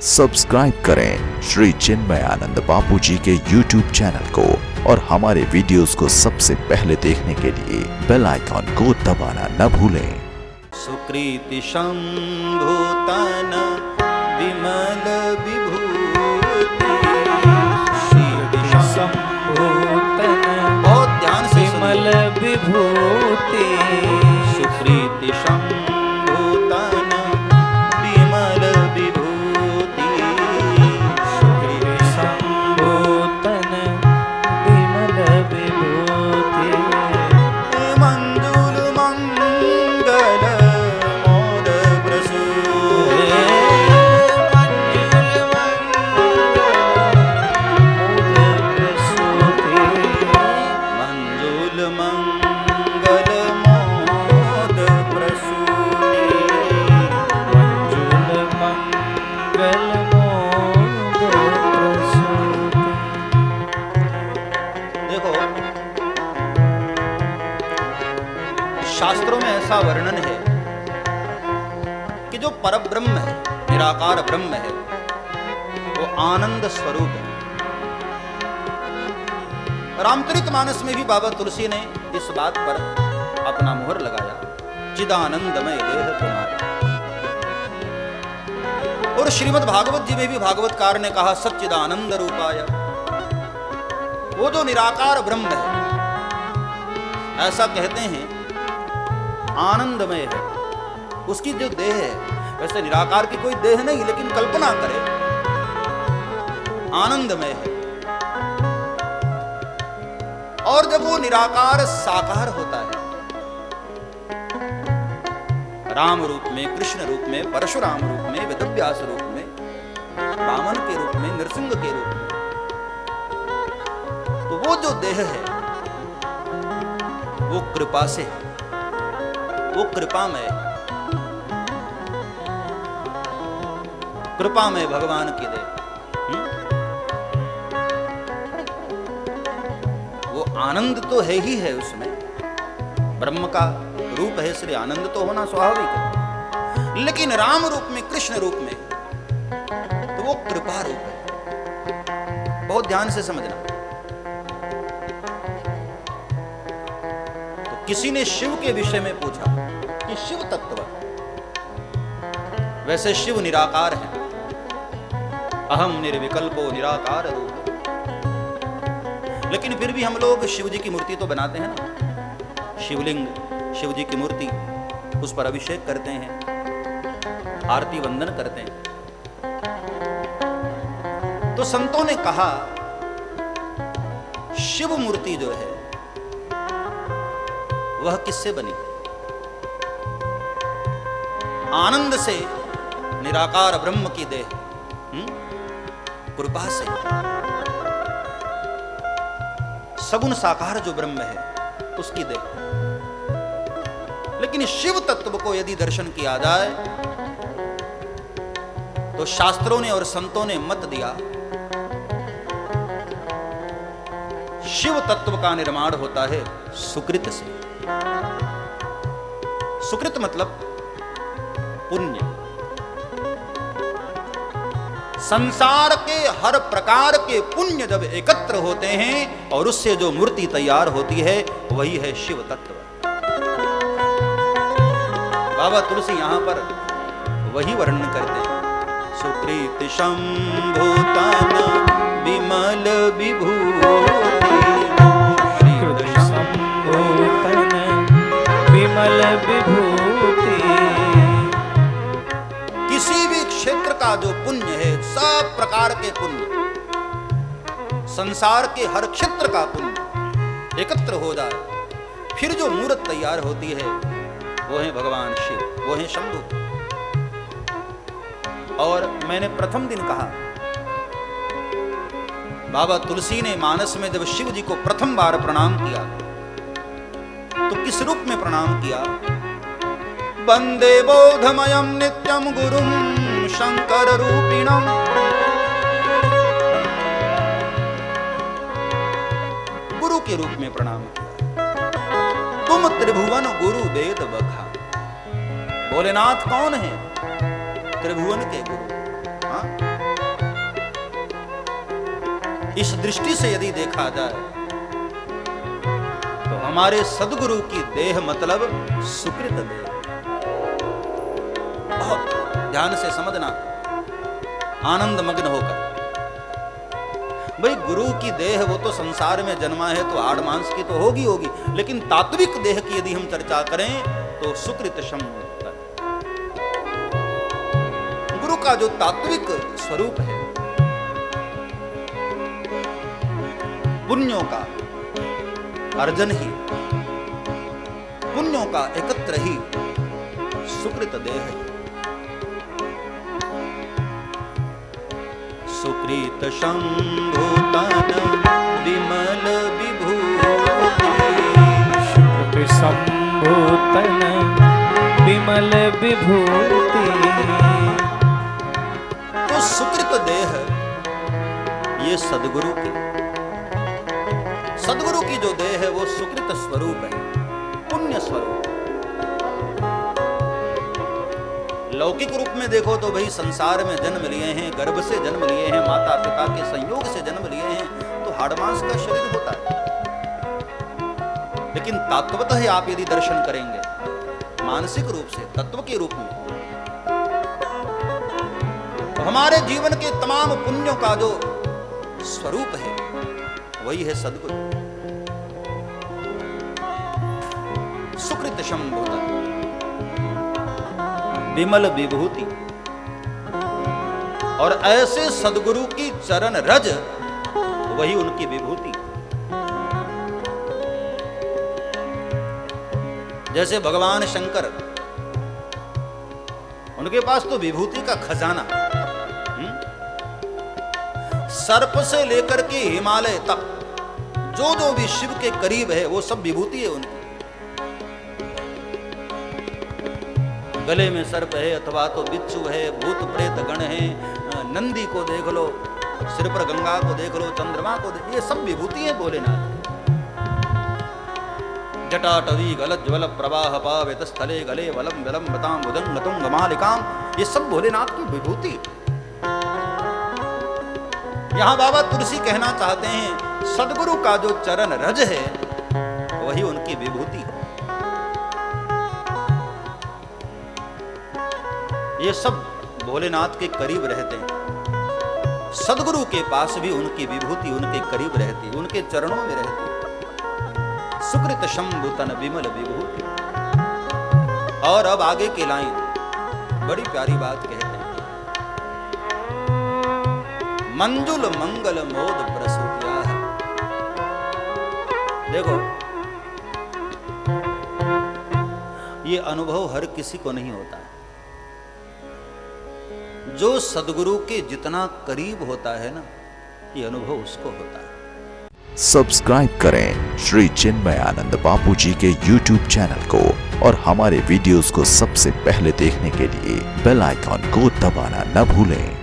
Subscribe करें श्री चिन्मयानंद बापू जी के YouTube channel को और हमारे वीडियोस को सबसे पहले देखने के लिए बेल आइकॉन को दबाना न भूलें। सुकृति शंभुतन विमल विभूति सुकृति शंभुतन बहुत ध्यान से विमल विभूति सुकृति शंभुतन विमल विभूति सुकृति शंभुतन विमल विभूति मंजुल मंगल मोद प्रसूति मंजुल मंगल मोद प्रसूति मंजुल मंगल मोद प्रसूति। देखो, शास्त्रों में ऐसा वर्णन है कि जो परब्रह्म है, निराकार ब्रह्म है, वो आनंद स्वरूप है। रामचरितमानस में भी बाबा तुलसी ने इस बात पर अपना मुहर लगाया, चिदानंदमय देह तुम्हारा। और श्रीमद् भागवत जी में भी भागवतकार ने कहा सच्चिदानंद रूपाय, वो जो निराकार ब्रह्म है, ऐसा कहते हैं आनंदमय है। उसकी जो देह है, वैसे निराकार की कोई देह नहीं, लेकिन कल्पना करे आनंदमय है। और जब वो निराकार साकार होता है, राम रूप में, कृष्ण रूप में, परशुराम रूप में, वेदव्यास रूप में, वामन के रूप में, नरसिंह के रूप में, तो वो जो देह है वो कृपा से है, वो कृपामय है। कृपामय भगवान की देह, वो आनंद तो है ही है उसमें, ब्रह्म का रूप है, इसलिए आनंद तो होना स्वाभाविक है। लेकिन राम रूप में, कृष्ण रूप में, तो वो कृपा रूप है। बहुत ध्यान से समझना। तो किसी ने शिव के विषय में पूछा कि शिव तत्व, वैसे शिव निराकार है, अहम निर्विकल्पो निराकार रूप, लेकिन फिर भी हम लोग शिव जी की मूर्ति तो बनाते हैं ना, शिवलिंग, शिव जी की मूर्ति, उस पर अभिषेक करते हैं, आरती वंदन करते हैं। तो संतों ने कहा शिव मूर्ति जो है वह किससे बनी? आनंद से, निराकार ब्रह्म की देह, कृपा से। सगुण साकार जो ब्रह्म है उसकी देह। लेकिन शिव तत्व को यदि दर्शन किया जाए तो शास्त्रों ने और संतों ने मत दिया, शिव तत्व का निर्माण होता है सुकृत से। सुकृत मतलब पुण्य। संसार के हर प्रकार के पुण्य जब एकत्र होते हैं और उससे जो मूर्ति तैयार होती है वही है शिव तत्व। बाबा तुलसी यहां पर वही वर्णन करते हैं, सुकृति शंभुतन विमल विभूति सुकृति शंभुतन विमल विभूति। किसी भी क्षेत्र का जो पुण्य है, सब प्रकार के पुण्य, संसार के हर क्षेत्र का पुण्य एकत्र हो जाए, फिर जो मूर्त तैयार होती है वो है भगवान शिव, वो है शंभु। और मैंने प्रथम दिन कहा, बाबा तुलसी ने मानस में जब शिव जी को प्रथम बार प्रणाम किया तो किस रूप में प्रणाम किया? वंदे बोधमयम नित्यम गुरुम शंकर रूपिणम। गुरु के रूप में प्रणाम किया। तुम त्रिभुवन गुरु वेद बखा। भोलेनाथ कौन है? त्रिभुवन के गुरु। हाँ? इस दृष्टि से यदि देखा जाए तो हमारे सदगुरु की देह मतलब सुकृत देह। बहुत ध्यान से समझना, आनंद मग्न होकर। भाई गुरु की देह वो तो संसार में जन्मा है तो हाड़ मांस की तो होगी, लेकिन तात्विक देह की यदि हम चर्चा करें तो सुकृत शम, गुरु का जो तात्विक स्वरूप है, पुण्यों का अर्जन ही, पुण्यों का एकत्र ही सुकृत देह है। सुकृत शंभुतन विमल विभूति, सुकृत शंभुतन विमल विभूति। तो सुकृत देह ये सदगुरु की जो देह है वो सुकृत स्वरूप है, पुण्य स्वरूप। लौकिक रूप में देखो तो भाई संसार में जन्म लिए हैं, गर्भ से जन्म लिए हैं, माता पिता के संयोग से जन्म लिए हैं, तो हाड़मांस का शरीर होता है। लेकिन तत्वतः आप यदि दर्शन करेंगे मानसिक रूप से, तत्व के रूप में, तो हमारे जीवन के तमाम पुण्यों का जो स्वरूप है वही है सद्गुरु। सुकृत शंभुतन विमल विभूति, और ऐसे सद्गुरु की चरण रज वही उनकी विभूति। जैसे भगवान शंकर, उनके पास तो विभूति का खजाना, सर्प से लेकर के हिमालय तक जो जो भी शिव के करीब है वो सब विभूति है उनकी। गले में सर्प है अथवा तो बिच्छू है, भूत प्रेत गण है, नंदी को देख लो, सिर पर गंगा को देख लो, चंद्रमा को देख, ये सब विभूति है भोलेनाथ। जटाटवी गलज्ज्वल प्रवाह पावित स्थले गले वलम वलम बताम बुदंग तुंग मालिकाम, ये सब भोलेनाथ की विभूति। यहां बाबा तुलसी कहना चाहते हैं सदगुरु का जो चरण रज है वही उनकी विभूति है। ये सब भोलेनाथ के करीब रहते हैं, सदगुरु के पास भी उनकी विभूति उनके करीब रहती, उनके चरणों में रहती। सुकृत शंभुतन विमल विभूति। और अब आगे की लाइन बड़ी प्यारी बात कहते हैं, मंजुल मंगल मोद प्रसूतिया। देखो ये अनुभव हर किसी को नहीं होता है, जो सदगुरु के जितना करीब होता है ना, ये अनुभव उसको होता है। सब्सक्राइब करें श्री चिन्मयानंद बापू जी के YouTube चैनल को और हमारे वीडियोस को सबसे पहले देखने के लिए बेल आइकॉन को दबाना न भूलें।